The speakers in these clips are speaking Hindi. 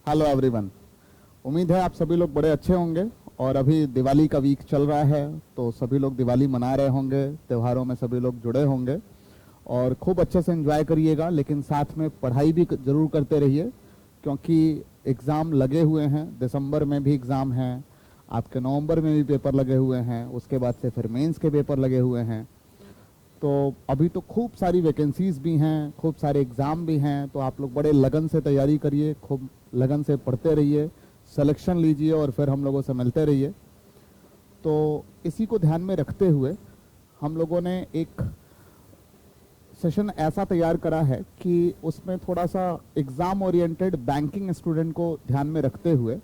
Hello everyone. उम्मीद है आप सभी लोग बड़े अच्छे होंगे। और अभी दिवाली का वीक चल रहा है तो सभी लोग दिवाली मना रहे होंगे, त्योहारों में सभी लोग जुड़े होंगे और खूब अच्छे से एंजॉय करिएगा। लेकिन साथ में पढ़ाई भी ज़रूर करते रहिए क्योंकि एग्ज़ाम लगे हुए हैं। दिसंबर में भी एग्ज़ाम हैं, आपके नवंबर में भी पेपर लगे हुए हैं, उसके बाद से फिर मेंस के पेपर लगे हुए हैं। तो अभी तो खूब सारी वैकेंसीज भी हैं, खूब सारे एग्ज़ाम भी हैं, तो आप लोग बड़े लगन से तैयारी करिए, खूब लगन से पढ़ते रहिए, सिलेक्शन लीजिए और फिर हम लोगों से मिलते रहिए। तो इसी को ध्यान में रखते हुए हम लोगों ने एक सेशन ऐसा तैयार करा है कि उसमें थोड़ा सा एग्ज़ाम ओरिएंटेड बैंकिंग स्टूडेंट को ध्यान में रखते हुए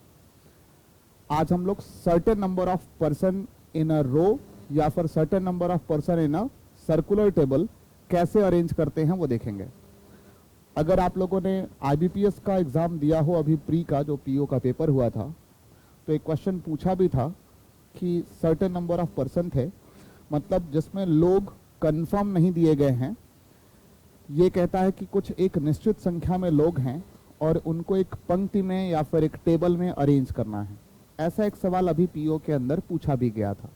आज हम लोग certain number of person in a row या फिर certain number of person in a circular table कैसे अरेंज करते हैं वो देखेंगे। अगर आप लोगों ने आईबीपीएस का एग्ज़ाम दिया हो, अभी प्री का जो पीओ का पेपर हुआ था, तो एक क्वेश्चन पूछा भी था कि सर्टेन नंबर ऑफ पर्सन थे, मतलब जिसमें लोग कंफर्म नहीं दिए गए हैं। ये कहता है कि कुछ एक निश्चित संख्या में लोग हैं और उनको एक पंक्ति में या फिर एक टेबल में अरेंज करना है। ऐसा एक सवाल अभी पीओ के अंदर पूछा भी गया था।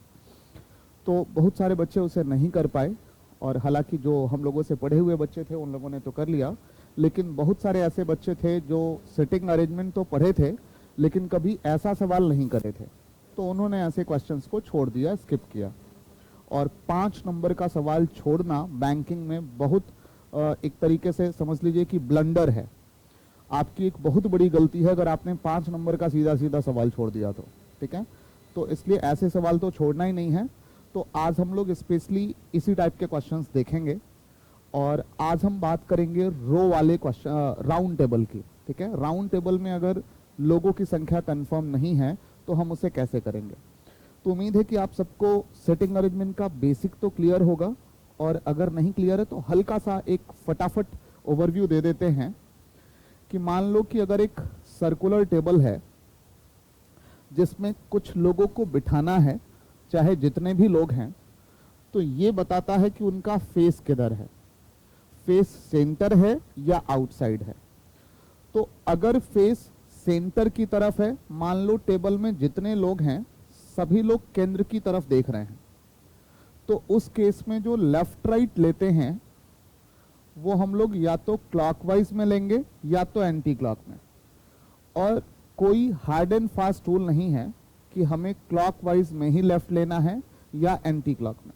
तो बहुत सारे बच्चे उसे नहीं कर पाए और हालांकि जो हम लोगों से पढ़े हुए बच्चे थे उन लोगों ने तो कर लिया, लेकिन बहुत सारे ऐसे बच्चे थे जो सिटिंग अरेंजमेंट तो पढ़े थे लेकिन कभी ऐसा सवाल नहीं करे थे, तो उन्होंने ऐसे क्वेश्चंस को छोड़ दिया, स्किप किया। और 5 नंबर का सवाल छोड़ना बैंकिंग में बहुत एक तरीके से समझ लीजिए कि ब्लंडर है। आपकी एक बहुत बड़ी गलती है अगर आपने 5 नंबर का सीधा सीधा सवाल छोड़ दिया तो, ठीक है। तो इसलिए ऐसे सवाल तो छोड़ना ही नहीं है। तो आज हम लोग स्पेशली इसी टाइप के क्वेश्चंस देखेंगे और आज हम बात करेंगे रो वाले क्वेश्चन, राउंड टेबल की, ठीक है। राउंड टेबल में अगर लोगों की संख्या कंफर्म नहीं है तो हम उसे कैसे करेंगे। तो उम्मीद है कि आप सबको सेटिंग अरेंजमेंट का बेसिक तो क्लियर होगा, और अगर नहीं क्लियर है तो हल्का सा एक फटाफट ओवरव्यू दे देते हैं कि मान लो कि अगर एक सर्कुलर टेबल है जिसमें कुछ लोगों को बिठाना है, चाहे जितने भी लोग हैं, तो ये बताता है कि उनका फेस किधर है, फेस सेंटर है या आउटसाइड है। तो अगर फेस सेंटर की तरफ है, मान लो टेबल में जितने लोग हैं सभी लोग केंद्र की तरफ देख रहे हैं, तो उस केस में जो लेफ्ट राइट लेते हैं वो हम लोग या तो क्लॉकवाइज में लेंगे या तो एंटी क्लॉक में। और कोई हार्ड एंड फास्ट रूल नहीं है कि हमें क्लॉकवाइज में ही लेफ्ट लेना है या एंटी क्लॉक में,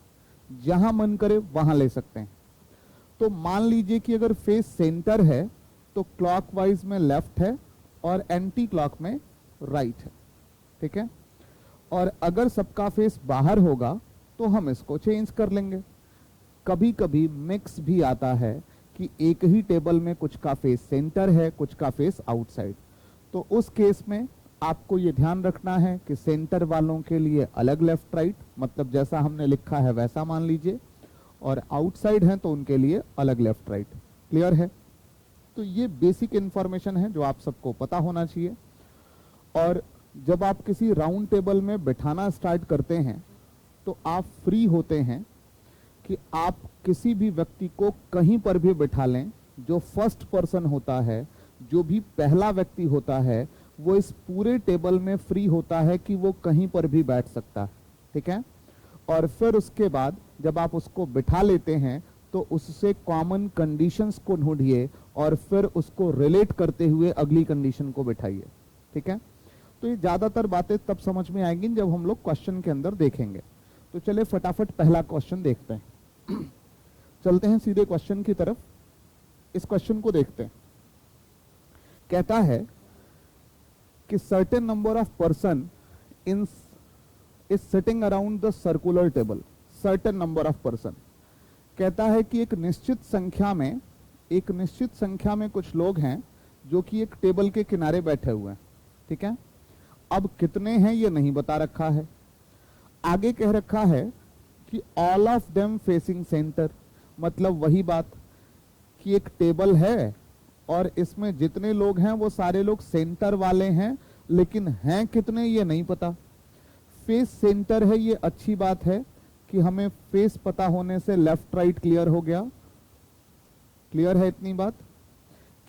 जहां मन करे वहां ले सकते हैं। तो मान लीजिए कि अगर फेस सेंटर है तो क्लॉकवाइज में लेफ्ट है और एंटी क्लॉक में राइट है, ठीक है। और अगर सबका फेस बाहर होगा तो हम इसको चेंज कर लेंगे। कभी कभी मिक्स भी आता है कि एक ही टेबल में कुछ का फेस सेंटर है, कुछ का फेस आउटसाइड। तो उस केस में आपको ये ध्यान रखना है कि सेंटर वालों के लिए अलग लेफ्ट राइट, मतलब जैसा हमने लिखा है वैसा मान लीजिए, और आउटसाइड हैं तो उनके लिए अलग लेफ्ट राइट। क्लियर है? तो ये बेसिक इंफॉर्मेशन है जो आप सबको पता होना चाहिए। और जब आप किसी राउंड टेबल में बैठाना स्टार्ट करते हैं तो आप फ्री होते हैं कि आप किसी भी व्यक्ति को कहीं पर भी बैठा लें। जो फर्स्ट पर्सन होता है, जो भी पहला व्यक्ति होता है, वो इस पूरे टेबल में फ्री होता है कि वो कहीं पर भी बैठ सकता है, ठीक है। और फिर उसके बाद जब आप उसको बिठा लेते हैं तो उससे कॉमन कंडीशंस को ढूंढिए और फिर उसको रिलेट करते हुए अगली कंडीशन को बिठाइए, ठीक है। तो ये ज्यादातर बातें तब समझ में आएंगी जब हम लोग क्वेश्चन के अंदर देखेंगे। तो चलिए फटाफट पहला क्वेश्चन देखते हैं। चलते हैं सीधे क्वेश्चन की तरफ। इस क्वेश्चन को देखते हैं। कहता है कि certain number of person in is sitting around the circular table. Certain number of person कहता है कि एक निश्चित संख्या में कुछ लोग हैं जो कि एक टेबल के किनारे बैठे हुए हैं, ठीक है। अब कितने हैं ये नहीं बता रखा है। आगे कह रखा है कि all of them facing centre, मतलब वही बात कि एक टेबल है और इसमें जितने लोग हैं वो सारे लोग सेंटर वाले हैं, लेकिन हैं कितने ये नहीं पता। फेस सेंटर है, ये अच्छी बात है कि हमें फेस पता होने से लेफ्ट राइट क्लियर हो गया। क्लियर है इतनी बात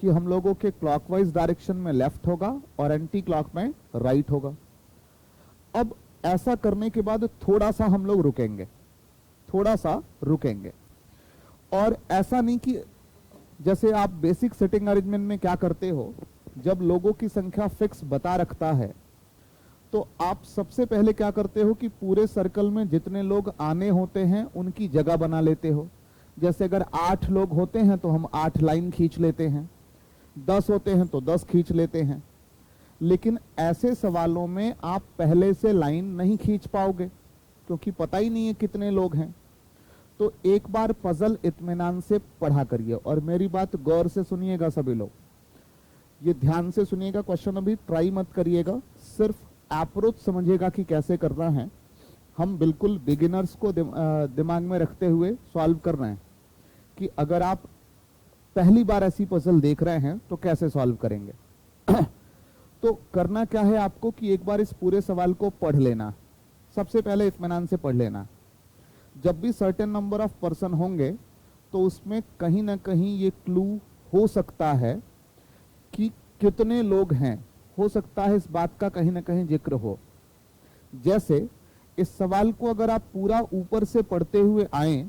कि हम लोगों के क्लॉकवाइज डायरेक्शन में लेफ्ट होगा और एंटी क्लॉक में राइट होगा। अब ऐसा करने के बाद थोड़ा सा हम लोग रुकेंगे, थोड़ा सा रुकेंगे। और ऐसा नहीं कि जैसे आप बेसिक सेटिंग अरेंजमेंट में क्या करते हो, जब लोगों की संख्या फिक्स बता रखता है तो आप सबसे पहले क्या करते हो कि पूरे सर्कल में जितने लोग आने होते हैं उनकी जगह बना लेते हो। जैसे अगर 8 लोग होते हैं तो हम 8 लाइन खींच लेते हैं, 10 होते हैं तो 10 खींच लेते हैं। लेकिन ऐसे सवालों में आप पहले से लाइन नहीं खींच पाओगे क्योंकि पता ही नहीं है कितने लोग हैं। तो एक बार पजल इत्मीनान से पढ़ा करिए और मेरी बात गौर से सुनिएगा सभी लोग, ये ध्यान से सुनिएगा। क्वेश्चन अभी ट्राई मत करिएगा, सिर्फ अप्रोच समझिएगा कि कैसे करना है। हम बिल्कुल बिगिनर्स को दिमाग में रखते हुए सॉल्व कर रहे हैं कि अगर आप पहली बार ऐसी पजल देख रहे हैं तो कैसे सॉल्व करेंगे। तो करना क्या है आपको कि एक बार इस पूरे सवाल को पढ़ लेना, सबसे पहले इत्मीनान से पढ़ लेना। जब भी सर्टेन नंबर ऑफ पर्सन होंगे तो उसमें कहीं ना कहीं ये क्लू हो सकता है कि कितने लोग हैं, हो सकता है इस बात का कहीं ना कहीं जिक्र हो। जैसे इस सवाल को अगर आप पूरा ऊपर से पढ़ते हुए आए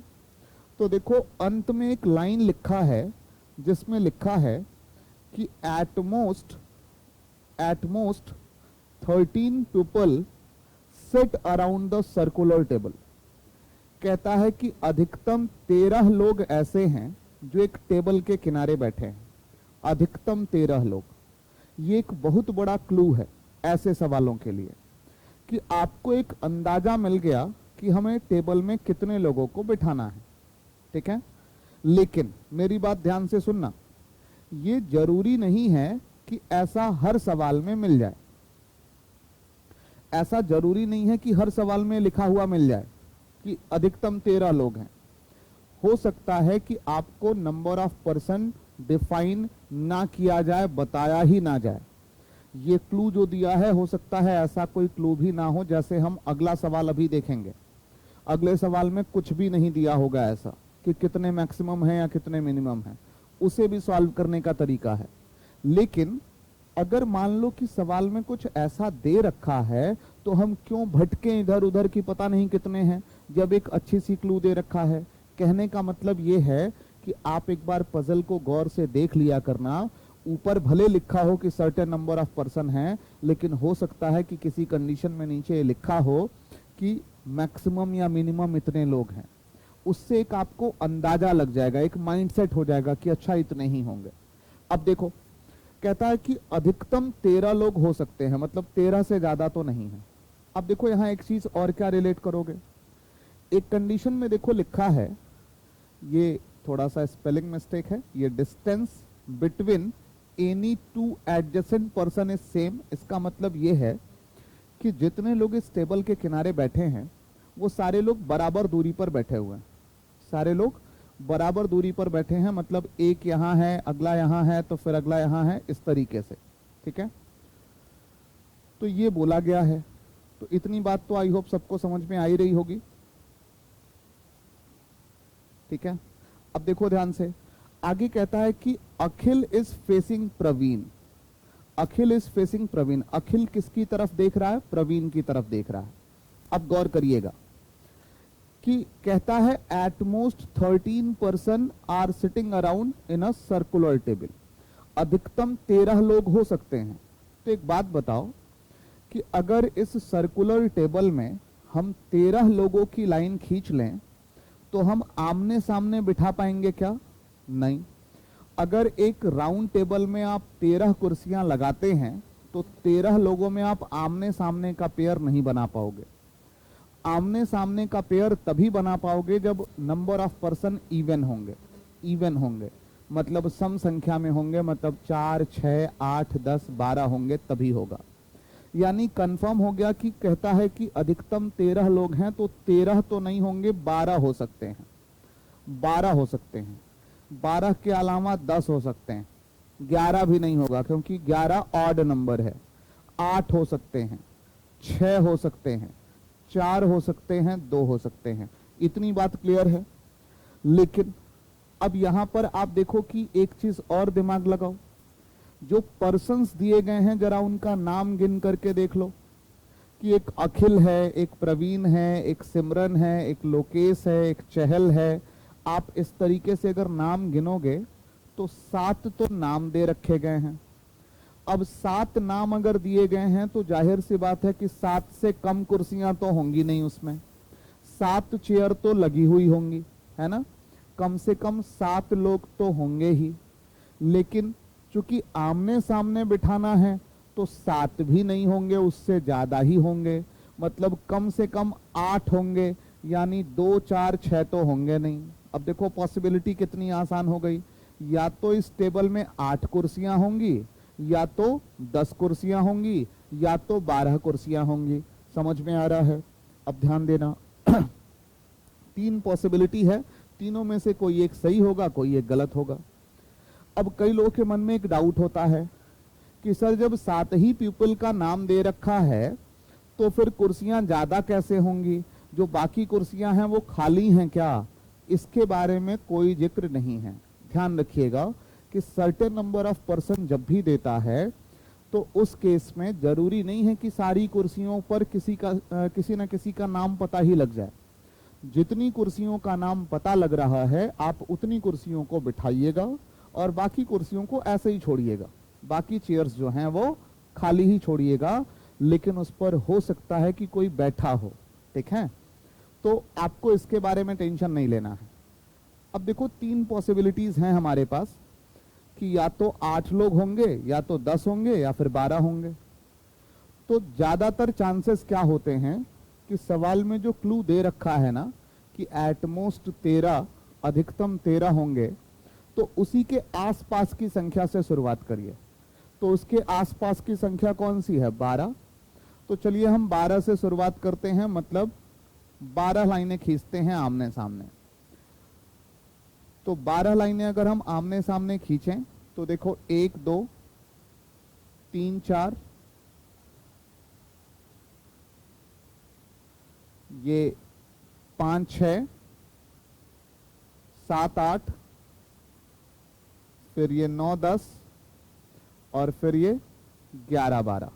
तो देखो अंत में एक लाइन लिखा है जिसमें लिखा है कि eight most 13 people sit around the circular table. कहता है कि अधिकतम 13 लोग ऐसे हैं जो एक टेबल के किनारे बैठे हैं, अधिकतम 13 लोग। ये एक बहुत बड़ा क्लू है ऐसे सवालों के लिए कि आपको एक अंदाजा मिल गया कि हमें टेबल में कितने लोगों को बिठाना है, ठीक है। लेकिन मेरी बात ध्यान से सुनना, ये जरूरी नहीं है कि ऐसा हर सवाल में मिल जाए। ऐसा जरूरी नहीं है कि हर सवाल में लिखा हुआ मिल जाए कि अधिकतम 13 लोग हैं। हो सकता है कि आपको नंबर ऑफ पर्सन डिफाइन ना किया जाए, बताया ही ना जाए। ये क्लू जो दिया है, हो सकता है ऐसा कोई क्लू भी ना हो। जैसे हम अगला सवाल अभी देखेंगे, अगले सवाल में कुछ भी नहीं दिया होगा ऐसा कि कितने मैक्सिमम है या कितने मिनिमम है, उसे भी सॉल्व करने का तरीका है। लेकिन अगर मान लो कि सवाल में कुछ ऐसा दे रखा है तो हम क्यों भटके इधर उधर कि पता नहीं कितने हैं, जब एक अच्छी सी क्लू दे रखा है। कहने का मतलब ये है कि आप एक बार पजल को गौर से देख लिया करना। ऊपर भले लिखा हो कि सर्टेन नंबर ऑफ पर्सन है, लेकिन हो सकता है कि किसी कंडीशन में नीचे लिखा हो कि मैक्सिमम या मिनिमम इतने लोग हैं। उससे एक आपको अंदाजा लग जाएगा, एक माइंडसेट हो जाएगा कि अच्छा इतने ही होंगे। अब देखो कहता है कि अधिकतम 13 लोग हो सकते हैं, मतलब 13 से ज्यादा तो नहीं है। अब देखो यहां एक चीज और क्या रिलेट करोगे, एक कंडीशन में देखो लिखा है, ये थोड़ा सा स्पेलिंग मिस्टेक है, ये distance between any two adjacent person is same. इसका मतलब ये है कि जितने लोग इस टेबल के किनारे बैठे हैं वो सारे लोग बराबर दूरी पर बैठे हुए हैं, सारे लोग बराबर दूरी पर बैठे हैं। मतलब एक यहाँ है, अगला यहाँ है, तो फिर अगला यहाँ है, इस तरीके से, ठीक है। तो ये बोला गया है। तो इतनी बात तो आई होप सबको समझ में आ ही रही होगी, ठीक है। अब देखो ध्यान से, आगे कहता है कि Akhil is facing Praveen. Akhil is facing Praveen. Akhil किसकी तरफ देख रहा है? प्रवीण की तरफ देख रहा है। अब गौर करिएगा कि कहता है at most 13 person are sitting around in a circular table. अधिकतम 13 लोग हो सकते हैं। तो एक बात बताओ कि अगर इस सर्कुलर टेबल में हम 13 लोगों की लाइन खींच लें तो हम आमने सामने बिठा पाएंगे क्या? नहीं। अगर एक राउंड टेबल में आप 13 कुर्सियां लगाते हैं तो 13 लोगों में आप आमने सामने का पेयर नहीं बना पाओगे। आमने सामने का पेयर तभी बना पाओगे जब नंबर ऑफ पर्सन इवन होंगे। इवन होंगे मतलब सम संख्या में होंगे, मतलब 4, 6, 8, 10, 12 होंगे, तभी होगा। यानी कंफर्म हो गया कि कहता है कि अधिकतम 13 लोग हैं, तो 13 तो नहीं होंगे, 12 हो सकते हैं। 12 हो सकते हैं। 12 के अलावा 10 हो सकते हैं। 11 भी नहीं होगा क्योंकि 11 ऑड नंबर है। 8 हो सकते हैं, 6 हो सकते हैं, 4 हो सकते हैं, 2 हो सकते हैं। इतनी बात क्लियर है। लेकिन अब यहां पर आप देखो कि एक चीज और दिमाग लगाओ जो पर्सन्स दिए गए हैं जरा उनका नाम गिन करके देख लो कि एक अखिल है, एक प्रवीण है, एक सिमरन है, एक लोकेश है, एक चहल है। आप इस तरीके से अगर नाम गिनोगे तो 7 तो नाम दे रखे गए हैं। अब 7 नाम अगर दिए गए हैं तो जाहिर सी बात है कि 7 से कम कुर्सियां तो होंगी नहीं, उसमें 7 चेयर तो लगी हुई होंगी, है ना। कम से कम 7 लोग तो होंगे ही, लेकिन चूंकि आमने सामने बिठाना है तो 7 भी नहीं होंगे, उससे ज्यादा ही होंगे। मतलब कम से कम 8 होंगे, यानी 2 4 6 तो होंगे नहीं। अब देखो पॉसिबिलिटी कितनी आसान हो गई, या तो इस टेबल में 8 कुर्सियां होंगी, या तो 10 कुर्सियां होंगी, या तो 12 कुर्सियां होंगी। समझ में आ रहा है? अब ध्यान देना 3 पॉसिबिलिटी है, तीनों में से कोई एक सही होगा, कोई एक गलत होगा। अब कई लोगों के मन में एक डाउट होता है कि सर जब 7 ही पीपल का नाम दे रखा है तो फिर कुर्सियां ज्यादा कैसे होंगी, जो बाकी कुर्सियां हैं वो खाली हैं क्या? इसके बारे में कोई जिक्र नहीं है। ध्यान रखिएगा कि सर्टेन नंबर ऑफ पर्सन जब भी देता है तो उस केस में जरूरी नहीं है कि सारी कुर्सियों पर किसी न किसी का नाम पता ही लग जाए। जितनी कुर्सियों का नाम पता लग रहा है आप उतनी कुर्सियों को बिठाइएगा और बाकी कुर्सियों को ऐसे ही छोड़िएगा। बाकी चेयर्स जो हैं वो खाली ही छोड़िएगा, लेकिन उस पर हो सकता है कि कोई बैठा हो, ठीक है। तो आपको इसके बारे में टेंशन नहीं लेना है। अब देखो 3 पॉसिबिलिटीज हैं हमारे पास कि या तो 8 लोग होंगे, या तो 10 होंगे, या फिर 12 होंगे। तो ज्यादातर चांसेस क्या होते हैं कि सवाल में जो क्लू दे रखा है ना कि एटमोस्ट 13, अधिकतम 13 होंगे, तो उसी के आसपास की संख्या से शुरुआत करिए। तो उसके आसपास की संख्या कौन सी है? 12। तो चलिए हम 12 से शुरुआत करते हैं, मतलब 12 लाइनें खींचते हैं आमने सामने। तो 12 लाइनें अगर हम आमने सामने खींचें तो देखो 1 2 3 4, ये 5 6 7 8, फिर ये 9 10 और फिर ये 11 12,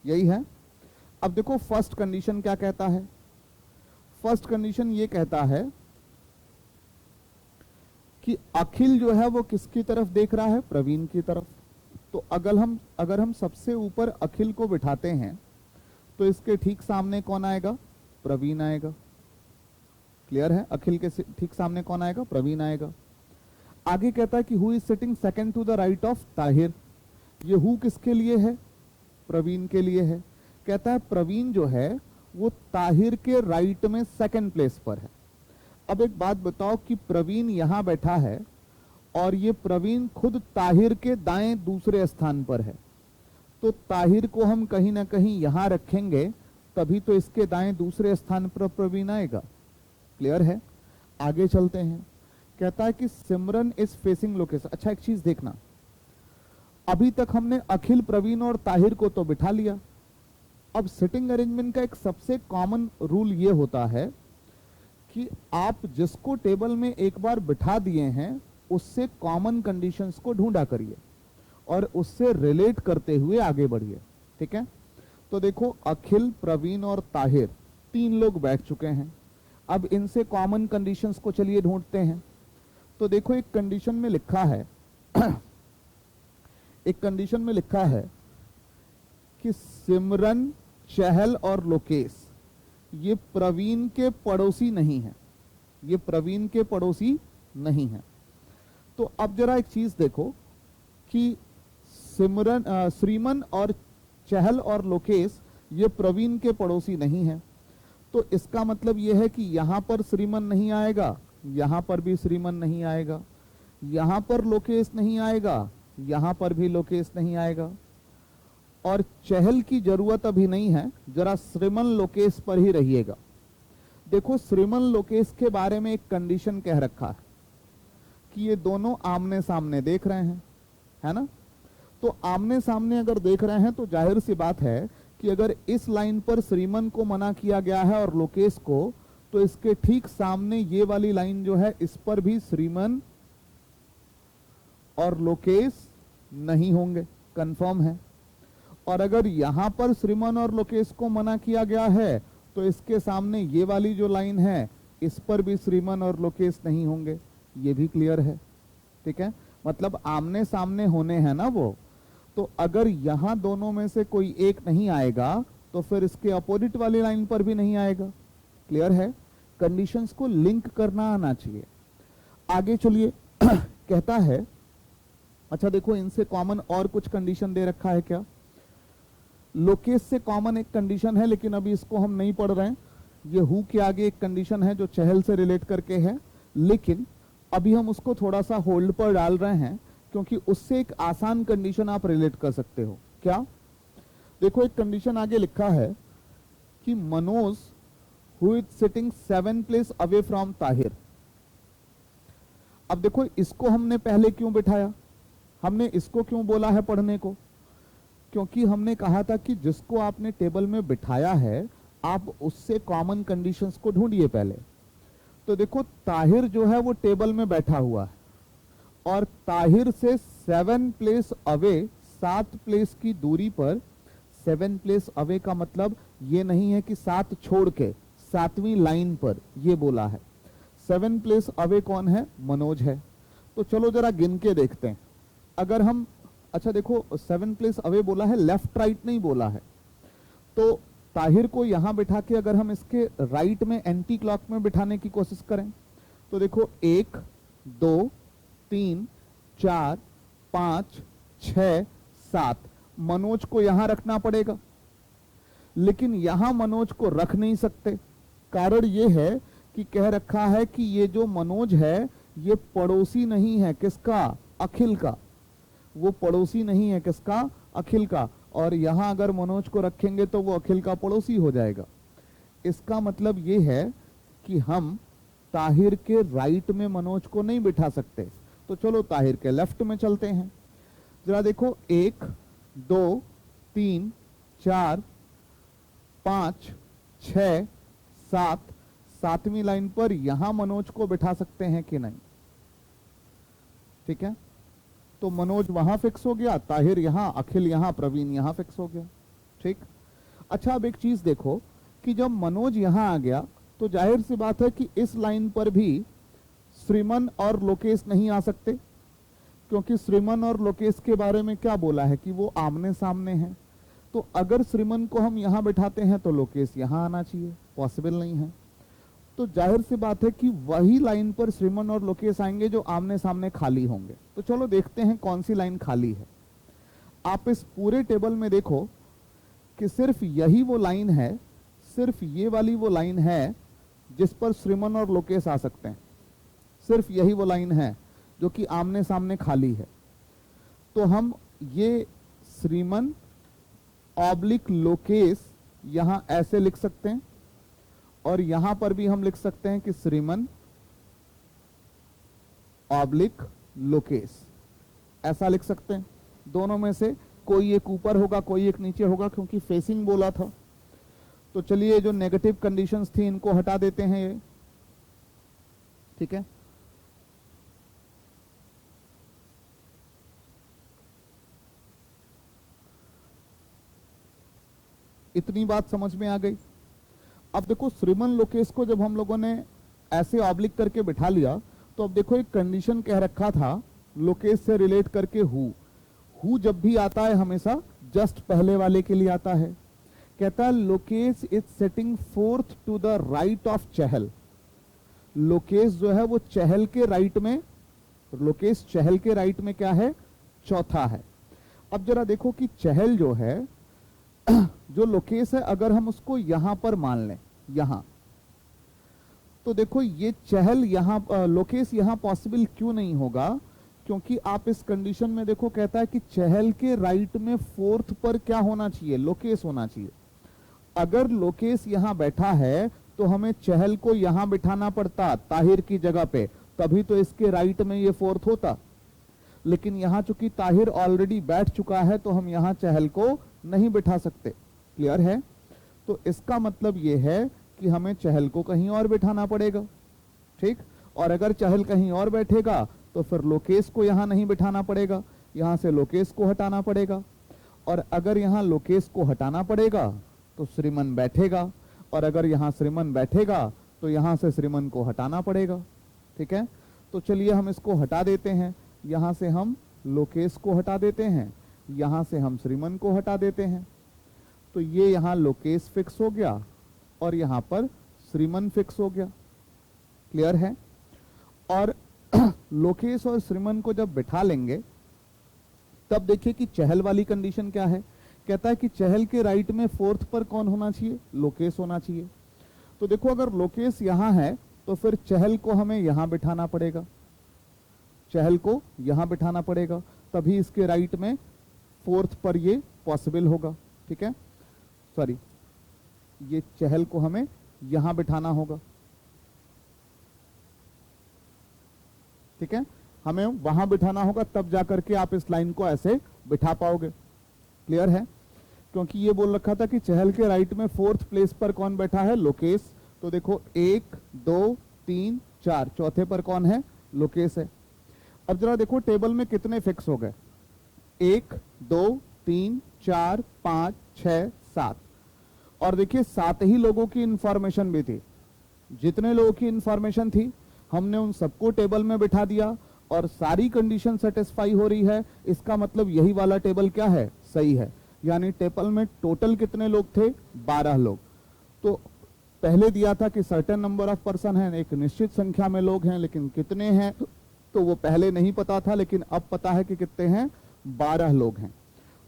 यही है। अब देखो फर्स्ट कंडीशन क्या कहता है। फर्स्ट कंडीशन ये कहता है कि अखिल जो है वो किसकी तरफ देख रहा है? प्रवीण की तरफ। तो अगर हम सबसे ऊपर अखिल को बिठाते हैं तो इसके ठीक सामने कौन आएगा? प्रवीण आएगा। क्लियर है? अखिल के ठीक सामने कौन आएगा? प्रवीण आएगा। आगे कहता है कि who is sitting second to the right of Tahir. ये हु किसके लिए है? प्रवीण के लिए है। कहता है प्रवीण जो है वो ताहिर के राइट में सेकंड प्लेस पर है। अब एक बात बताओ कि प्रवीण यहां बैठा है और ये प्रवीण खुद ताहिर के दाएं दूसरे स्थान पर है, तो ताहिर को हम कहीं ना कहीं यहां रखेंगे, तभी तो इसके दाएं दूसरे स्थान पर प्रवीण आएगा। क्लियर है? आगे चलते हैं। कहता है कि सिमरन इज फेसिंग लोकेशन। अच्छा एक चीज देखना, अभी तक हमने अखिल, प्रवीण और ताहिर को तो बिठा लिया। अब सिटिंग अरेंजमेंट का एक सबसे कॉमन रूल ये होता है कि आप जिसको टेबल में एक बार बिठा दिए हैं उससे कॉमन कंडीशंस को ढूंढा करिए और उससे रिलेट करते हुए आगे बढ़िए। ठीक है? तो देखो अखिल, प्रवीण और ताहिर 3 लोग बैठ चुके हैं। अब इनसे कॉमन कंडीशंस को चलिए ढूंढते हैं। तो देखो एक कंडीशन में लिखा है एक कंडीशन में लिखा है कि सिमरन, चहल और लोकेश ये प्रवीण के पड़ोसी नहीं है। ये प्रवीण के पड़ोसी नहीं है। तो अब जरा एक चीज देखो कि श्रीमन और चहल और लोकेश ये प्रवीण के पड़ोसी नहीं है। तो इसका मतलब यह है कि यहां पर श्रीमन नहीं आएगा, यहां पर भी श्रीमन नहीं आएगा, यहां पर लोकेश नहीं आएगा, यहां पर भी लोकेश नहीं आएगा, और चहल की जरूरत अभी नहीं है। जरा श्रीमन लोकेश पर ही रहिएगा। देखो श्रीमन लोकेश के बारे में एक कंडीशन कह रखा है कि ये दोनों आमने सामने देख रहे हैं, है ना। तो आमने सामने अगर देख रहे हैं तो जाहिर सी बात है कि अगर इस लाइन पर श्रीमन को मना किया गया है और लोकेश को, तो इसके ठीक सामने ये वाली लाइन जो है इस पर भी श्रीमन और लोकेश नहीं होंगे। कंफर्म है। और अगर यहां पर श्रीमन और लोकेश को मना किया गया है तो इसके सामने ये वाली जो लाइन है इस पर भी श्रीमन और लोकेश नहीं होंगे, ये भी क्लियर है। ठीक है, मतलब आमने सामने होने हैं ना वो, तो अगर यहां दोनों में से कोई एक नहीं आएगा तो फिर इसके अपोजिट वाली लाइन पर भी नहीं आएगा। क्लियर है, कंडीशंस को लिंक करना आना चाहिए। आगे चलिए कहता है, अच्छा देखो इनसे कॉमन और कुछ कंडीशन दे रखा है क्या? लोकेश से कॉमन एक कंडीशन है लेकिन अभी इसको हम नहीं पढ़ रहे हैं। ये हु के आगे एक कंडीशन है जो चहल से रिलेट करके है, लेकिन अभी हम उसको थोड़ा सा होल्ड पर डाल रहे हैं क्योंकि उससे एक आसान कंडीशन आप रिलेट कर सकते हो। क्या? देखो एक कंडीशन आगे लिखा है कि Manoj who is sitting 7 place away from Tahir. अब देखो इसको हमने पहले क्यों बिठाया, हमने इसको क्यों बोला है पढ़ने को? क्योंकि हमने कहा था कि जिसको आपने टेबल में बिठाया है आप उससे कॉमन कंडीशंस को ढूंढिए पहले। तो देखो ताहिर जो है वो टेबल में बैठा हुआ है और ताहिर से 7 प्लेस अवे, 7 प्लेस की दूरी पर, 7 प्लेस अवे का मतलब ये नहीं है कि 7 छोड़ के 7वीं लाइन पर, ये बोला है। 7 प्लेस अवे कौन है? मनोज है। तो चलो जरा गिन के देखते हैं। अगर हम, अच्छा देखो 7 प्लेस अवे बोला है, लेफ्ट राइट नहीं बोला है। तो ताहिर को यहां बिठा के अगर हम इसके राइट में एंटी क्लॉक में बिठाने की कोशिश करें तो देखो 1 2 3 4 5 6 7, मनोज को यहां रखना पड़ेगा, लेकिन यहां मनोज को रख नहीं सकते। कारण यह है कि कह रखा है कि ये जो मनोज है ये पड़ोसी नहीं है किसका? अखिल का। वो पड़ोसी नहीं है किसका? अखिल का। और यहां अगर मनोज को रखेंगे तो वो अखिल का पड़ोसी हो जाएगा। इसका मतलब ये है कि हम ताहिर के राइट में मनोज को नहीं बिठा सकते। तो चलो ताहिर के लेफ्ट में चलते हैं। जरा देखो 1 2 3 4 5 6 7, 7वीं लाइन पर यहां मनोज को बिठा सकते हैं कि नहीं? ठीक है, तो मनोज वहां फिक्स हो गया, ताहिर यहां, अखिल यहां, प्रवीण यहां फिक्स हो गया। ठीक। अच्छा अब एक चीज देखो कि जब मनोज यहां आ गया तो जाहिर सी बात है कि इस लाइन पर भी श्रीमन और लोकेश नहीं आ सकते, क्योंकि श्रीमन और लोकेश के बारे में क्या बोला है कि वो आमने सामने हैं। तो अगर श्रीमन को हम यहां बिठाते हैं तो लोकेश यहां आना चाहिए, पॉसिबल नहीं है। तो जाहिर सी बात है कि वही लाइन पर श्रीमन और लोकेश आएंगे जो आमने सामने खाली होंगे। तो चलो देखते हैं कौन सी लाइन खाली है। आप इस पूरे टेबल में देखो कि सिर्फ यही वो लाइन है, सिर्फ ये वाली वो लाइन है जिस पर श्रीमन और लोकेश आ सकते हैं। सिर्फ यही वो लाइन है जो कि आमने सामने खाली है। तो हम ये श्रीमन ऑब्लिक लोकेश यहां ऐसे लिख सकते हैं और यहां पर भी हम लिख सकते हैं कि श्रीमन ऑब्लिक लोकेश, ऐसा लिख सकते हैं। दोनों में से कोई एक ऊपर होगा कोई एक नीचे होगा, क्योंकि फेसिंग बोला था। तो चलिए जो नेगेटिव कंडीशंस थी इनको हटा देते हैं ये। ठीक है, इतनी बात समझ में आ गई। अब देखो श्रीमन लोकेश को जब हम लोगों ने ऐसे ऑब्लिक करके बिठा लिया तो अब देखो एक कंडीशन कह रखा था लोकेश से रिलेट करके हु जब भी आता है हमेशा जस्ट पहले वाले के लिए आता है। कहता है Lokesh is setting 4th to the right of Chahal. Lokesh जो है वो चहल के राइट में, लोकेश चहल के राइट में क्या है? चौथा है। अब जरा देखो कि चहल जो है जो लोकेश है अगर हम उसको यहां पर मान लें, यहां, तो देखो ये चहल यहां, लोकेश यहां पॉसिबल क्यों नहीं होगा? क्योंकि आप इस कंडीशन में देखो कहता है कि चहल के राइट में 4th पर क्या होना चाहिए? लोकेश होना चाहिए। अगर लोकेश यहां बैठा है तो हमें चहल को यहां बिठाना पड़ता ताहिर की जगह पे, तभी तो इसके राइट में ये 4th होता। लेकिन यहां चूंकि ताहिर ऑलरेडी बैठ चुका है तो हम यहां चहल को नहीं बिठा सकते। क्लियर है? तो इसका मतलब यह है कि हमें चहल को कहीं और बिठाना पड़ेगा। ठीक, और अगर चहल कहीं और बैठेगा तो फिर लोकेश को यहां नहीं बिठाना पड़ेगा, यहाँ से लोकेश को हटाना पड़ेगा, और अगर यहाँ लोकेश को हटाना पड़ेगा तो श्रीमन बैठेगा, और अगर यहाँ श्रीमन बैठेगा तो यहाँ से श्रीमन को हटाना पड़ेगा। ठीक है, तो चलिए हम इसको हटा देते हैं। यहाँ से हम लोकेश को हटा देते हैं, यहाँ से हम श्रीमन को हटा देते हैं, तो ये यहाँ लोकेश फिक्स हो गया और यहाँ पर श्रीमन फिक्स हो गया। क्लियर है? और लोकेश और श्रीमन को जब बिठा लेंगे तब देखिए कि चहल वाली कंडीशन क्या है। कहता है कि चहल के राइट में फोर्थ पर कौन होना चाहिए? लोकेश होना चाहिए। तो देखो अगर लोकेश यहां है तो फिर चहल को हमें यहां बिठाना पड़ेगा, चहल को यहां बिठाना पड़ेगा, तभी इसके राइट में फोर्थ पर ये पॉसिबल होगा। ठीक है, सॉरी, ये चहल को हमें यहां बिठाना होगा। ठीक है, हमें वहां बिठाना होगा, तब जाकर के आप इस लाइन को ऐसे बिठा पाओगे। क्लियर है? क्योंकि ये बोल रखा था कि चहल के राइट में फोर्थ प्लेस पर कौन बैठा है? लोकेश। तो देखो 1 2 3 4, चौथे पर कौन है? लोकेश है। अब जरा देखो टेबल में कितने फिक्स हो गए? 1 2 3 4 5 6 7, और देखिए 7 ही लोगों की इंफॉर्मेशन भी थी। जितने लोगों की इंफॉर्मेशन थी हमने उन सबको टेबल में बिठा दिया और सारी कंडीशन सेटिस्फाई हो रही है। इसका मतलब यही वाला टेबल क्या है? सही है। यानी टेबल में टोटल कितने लोग थे? 12 लोग। तो पहले दिया था कि सर्टेन नंबर ऑफ पर्सन है, एक निश्चित संख्या में लोग हैं, लेकिन कितने हैं तो वो पहले नहीं पता था, लेकिन अब पता है कि कितने हैं? 12 लोग हैं।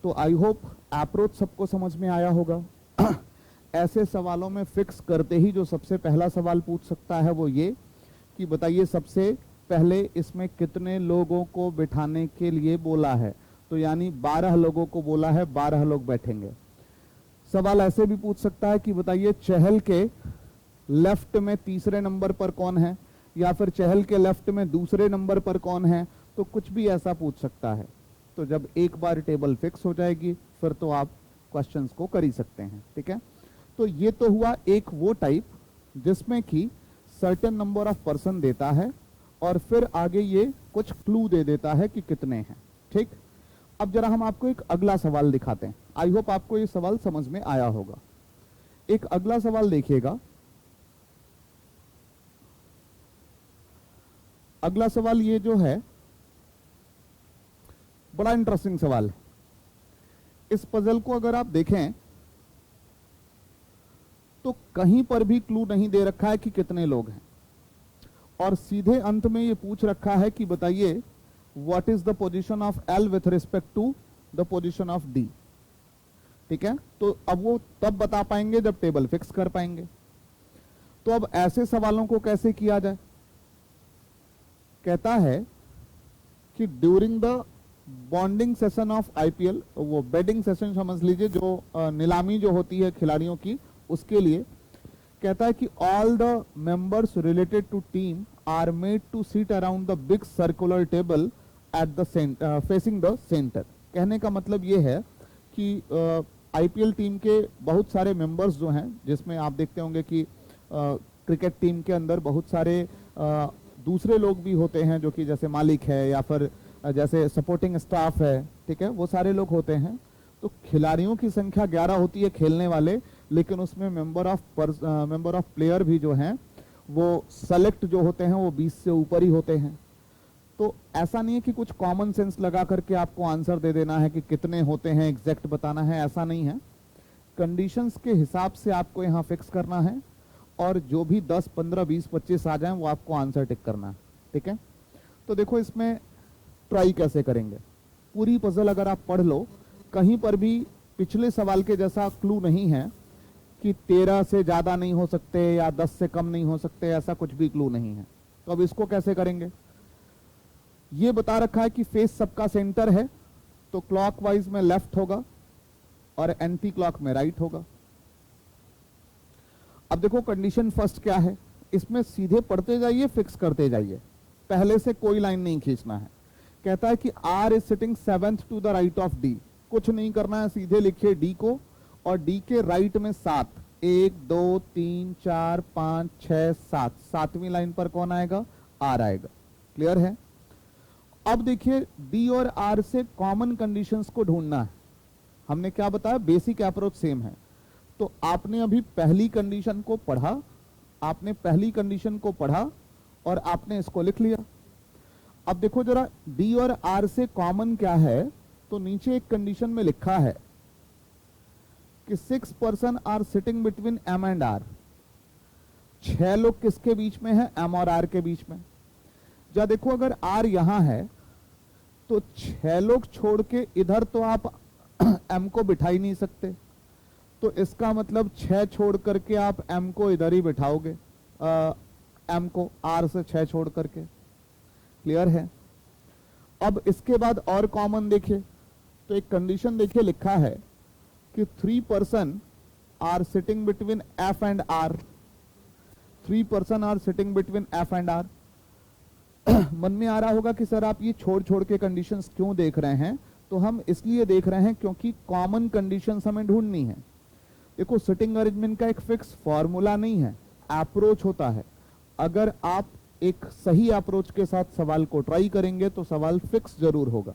तो आई होप अप्रोच सबको समझ में आया होगा। ऐसे सवालों में फिक्स करते ही जो सबसे पहला सवाल पूछ सकता है वो ये कि बताइए सबसे पहले इसमें कितने लोगों को बिठाने के लिए बोला है? तो यानी 12 लोगों को बोला है, 12 लोग बैठेंगे। सवाल ऐसे भी पूछ सकता है कि बताइए चहल के लेफ्ट में तीसरे नंबर पर कौन है, या फिर चहल के लेफ्ट में दूसरे नंबर पर कौन है, तो कुछ भी ऐसा पूछ सकता है। तो जब एक बार टेबल फिक्स हो जाएगी फिर तो आप क्वेश्चंस को कर ही सकते हैं। ठीक है, तो ये तो हुआ एक वो टाइप जिसमें कि सर्टेन नंबर ऑफ पर्सन देता है और फिर आगे ये कुछ क्लू दे देता है कि कितने हैं। ठीक, अब जरा हम आपको एक अगला सवाल दिखाते हैं। आई होप आपको ये सवाल समझ में आया होगा। एक अगला सवाल देखिएगा। अगला सवाल ये जो है बड़ा इंटरेस्टिंग सवाल है। इस पजल को अगर आप देखें तो कहीं पर भी क्लू नहीं दे रखा है कि कितने लोग हैं, और सीधे अंत में ये पूछ रखा है कि बताइए what is the position of L with respect to the position of D. ठीक है, तो अब वो तब बता पाएंगे जब टेबल फिक्स कर पाएंगे। तो अब ऐसे सवालों को कैसे किया जाए? कहता है कि during the bonding session of IPL, वो बेडिंग सेशन समझ लीजिए, जो नीलामी जो होती है खिलाड़ियों की, उसके लिए कहता है कि all the members related to team are made to seat around the big circular table at the facing the centre. कहने का मतलब ये है कि आईपीएल टीम के बहुत सारे मेंबर्स जो हैं, जिसमें आप देखते होंगे कि क्रिकेट टीम के अंदर बहुत सारे दूसरे लोग भी होते हैं, जो कि जैसे मालिक है या फिर जैसे सपोर्टिंग स्टाफ है। ठीक है, वो सारे लोग होते हैं। तो खिलाड़ियों की संख्या 11 होती है खेलने वाले, लेकिन उसमें मेंबर ऑफ प्लेयर भी जो हैं वो सेलेक्ट जो होते हैं वो 20 से ऊपर ही होते हैं। तो ऐसा नहीं है कि कुछ कॉमन सेंस लगा करके आपको आंसर दे देना है कि कितने होते हैं, एग्जैक्ट बताना है, ऐसा नहीं है। कंडीशंस के हिसाब से आपको यहाँ फिक्स करना है, और जो भी 10 15 20 25 आ जाएं वो आपको आंसर टिक करना है। ठीक है, तो देखो इसमें ट्राई कैसे करेंगे। पूरी पजल अगर आप पढ़ लो, कहीं पर भी पिछले सवाल के जैसा क्लू नहीं है कि 13 से ज्यादा नहीं हो सकते या 10 से कम नहीं हो सकते, ऐसा कुछ भी क्लू नहीं है। तो अब इसको कैसे करेंगे? ये बता रखा है कि फेस सबका सेंटर है, तो क्लॉकवाइज में लेफ्ट होगा और एंटी क्लॉक में राइट होगा। अब देखो कंडीशन फर्स्ट क्या है, इसमें सीधे पढ़ते जाइए, फिक्स करते जाइए, पहले से कोई लाइन नहीं खींचना है। कहता है कि R is sitting 7th to the right of D. कुछ नहीं करना है, सीधे लिखिए डी को, और डी के राइट में 7, 1 2 3 4 5 6 7, 7वीं लाइन पर कौन आएगा? आर आएगा। क्लियर है? अब देखिए डी और आर से कॉमन कंडीशंस को ढूंढना है। हमने क्या बताया, बेसिक अप्रोच सेम है। तो आपने अभी पहली कंडीशन को पढ़ा, आपने पहली कंडीशन को पढ़ा और आपने इसको लिख लिया। अब देखो जरा डी और आर से कॉमन क्या है, तो नीचे एक कंडीशन में लिखा है कि 6 person are sitting between M and R. 6 लोग किसके बीच में है, एम और आर के बीच में। जा देखो अगर आर यहां है तो 6 लोग छोड़ के इधर तो आप एम को बिठा ही नहीं सकते, तो इसका मतलब 6 छोड़ करके आप एम को इधर ही बिठाओगे, एम को आर से 6 छोड़ करके। क्लियर है। अब इसके बाद और कॉमन देखिए, तो एक कंडीशन देखिए लिखा है कि 3 person are sitting between F and R. 3 person are sitting between F and R. मन में आ रहा होगा कि सर आप ये छोड़ छोड़ के कंडीशंस क्यों देख रहे हैं, तो हम इसलिए देख रहे हैं क्योंकि कॉमन कंडीशंस हमें ढूंढनी है। देखो सिटिंग अरेंजमेंट का एक फिक्स फॉर्मूला नहीं है, अप्रोच होता है। अगर आप एक सही अप्रोच के साथ सवाल को ट्राई करेंगे तो सवाल फिक्स जरूर होगा।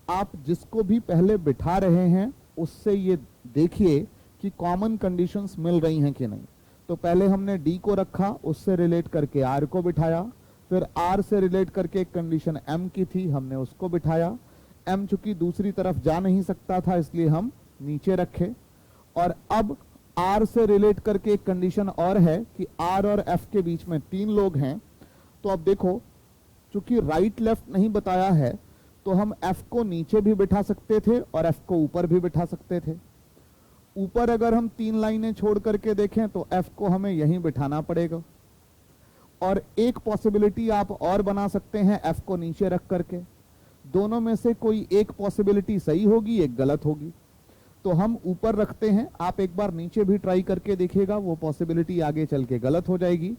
आप जिसको भी पहले बिठा रहे हैं उससे ये देखिए कि कॉमन कंडीशंस मिल रही हैं कि नहीं। तो पहले हमने डी को रखा, उससे रिलेट करके आर को बिठाया, फिर आर से रिलेट करके एक कंडीशन एम की थी, हमने उसको बिठाया। एम चूंकि दूसरी तरफ जा नहीं सकता था इसलिए हम नीचे रखे। और अब आर से रिलेट करके एक कंडीशन और है कि आर और एफ के बीच में 3 लोग हैं। तो अब देखो चूंकि राइट लेफ्ट नहीं बताया है तो हम एफ को नीचे भी बिठा सकते थे और एफ को ऊपर भी बिठा सकते थे। ऊपर अगर हम 3 लाइनें छोड़ करके देखें तो एफ को हमें यहीं बिठाना पड़ेगा। और एक पॉसिबिलिटी आप और बना सकते हैं एफ को नीचे रख करके। दोनों में से कोई एक पॉसिबिलिटी सही होगी, एक गलत होगी। तो हम ऊपर रखते हैं, आप एक बार नीचे भी ट्राई करके देखिएगा, वो पॉसिबिलिटी आगे चल के गलत हो जाएगी।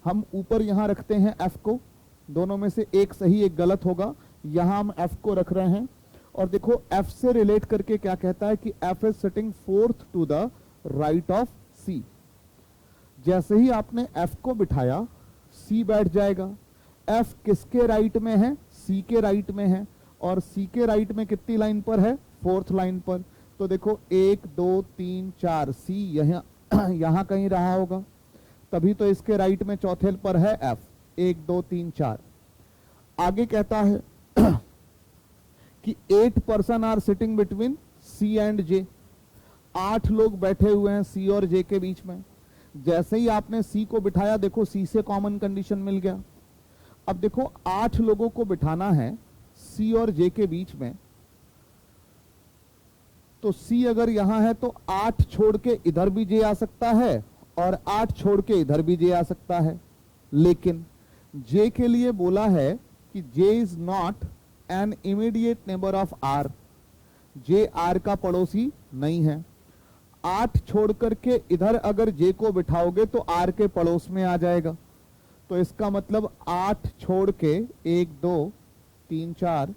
हम ऊपर यहां रखते हैं एफ को, दोनों में से एक सही एक गलत होगा। यहां हम एफ को रख रहे हैं और देखो एफ से रिलेट करके क्या कहता है कि F is sitting 4th to the right of C. जैसे ही आपने एफ को बिठाया सी बैठ जाएगा। एफ किसके राइट में है, सी के राइट में है, और सी के राइट में कितनी लाइन पर है, 4th लाइन पर। तो देखो 1 2 3 4 सी यहां कहीं रहा होगा, तभी तो इसके राइट में चौथे पर है एफ। 1 2 3 4। आगे कहता है कि 8 person are sitting between C and J. 8 लोग बैठे हुए हैं सी और जे के बीच में। जैसे ही आपने सी को बिठाया देखो सी से कॉमन कंडीशन मिल गया। अब देखो 8 लोगों को बिठाना है सी और जे के बीच में, तो सी अगर यहां है तो 8 छोड़ के इधर भी जे आ सकता है और 8 छोड़ के इधर भी जे आ सकता है। लेकिन जे के लिए बोला है कि J is not an immediate neighbour of R. J R का पड़ोसी नहीं है। 8 छोड़ करके इधर अगर जे को बिठाओगे तो आर के पड़ोस में आ जाएगा। तो इसका मतलब 8 छोड़ के 1 2 3 4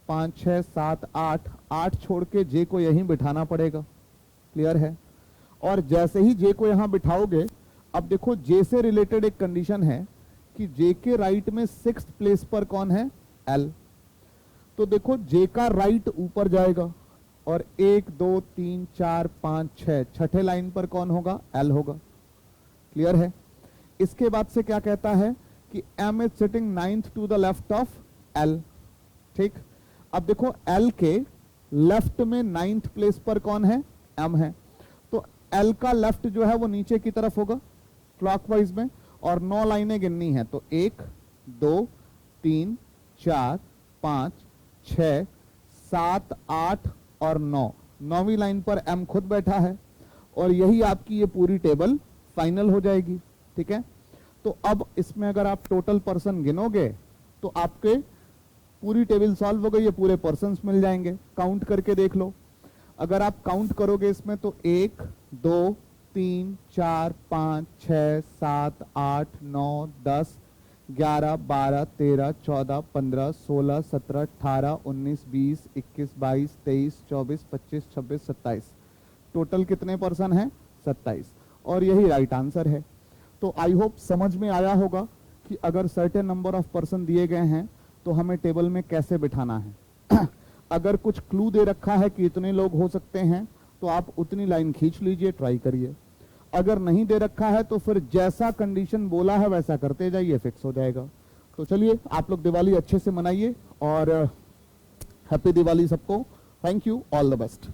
5 6 7 8 8 छोड़ के जे को यहीं बिठाना पड़ेगा। क्लियर है। और जैसे ही जे को यहां बिठाओगे, अब देखो जे से रिलेटेड एक कंडीशन है कि जे के राइट में 6th प्लेस पर कौन है, एल। तो देखो जे का राइट ऊपर जाएगा और 1 2 3 4 5 6 छठे लाइन पर कौन होगा, एल होगा। क्लियर है। इसके बाद से क्या कहता है कि M is sitting 9th to the left of L. ठीक। अब देखो एल के लेफ्ट में 9th प्लेस पर कौन है, एम है। तो एल का लेफ्ट जो है वो नीचे की तरफ होगा क्लॉकवाइज में, और 9 लाइनें गिननी है। तो 1 2 3 4 5 6 7 8 और 9, 9वीं लाइन पर एम खुद बैठा है। और यही आपकी ये पूरी टेबल फाइनल हो जाएगी। ठीक है। तो अब इसमें अगर आप टोटल पर्सन गिनोगे तो आपके पूरी टेबल सॉल्व हो गई, ये पूरे पर्सन्स मिल जाएंगे। काउंट करके देख लो। अगर आप काउंट करोगे इसमें तो 1 2 3 4 5 6 7 8 9 10 11 12 13 14 15 16 17 18 19 20 21 22 23 24 25 26 27। टोटल कितने पर्सन हैं, 27। और यही राइट आंसर है। तो आई होप समझ में आया होगा कि अगर सर्टेन नंबर ऑफ पर्सन दिए गए हैं तो हमें टेबल में कैसे बिठाना है। अगर कुछ क्लू दे रखा है कि इतने लोग हो सकते हैं तो आप उतनी लाइन खींच लीजिए, ट्राई करिए। अगर नहीं दे रखा है तो फिर जैसा कंडीशन बोला है वैसा करते जाइए, फिक्स हो जाएगा। तो चलिए आप लोग दिवाली अच्छे से मनाइए और हैप्पी दिवाली सबको। Thank you, all the best.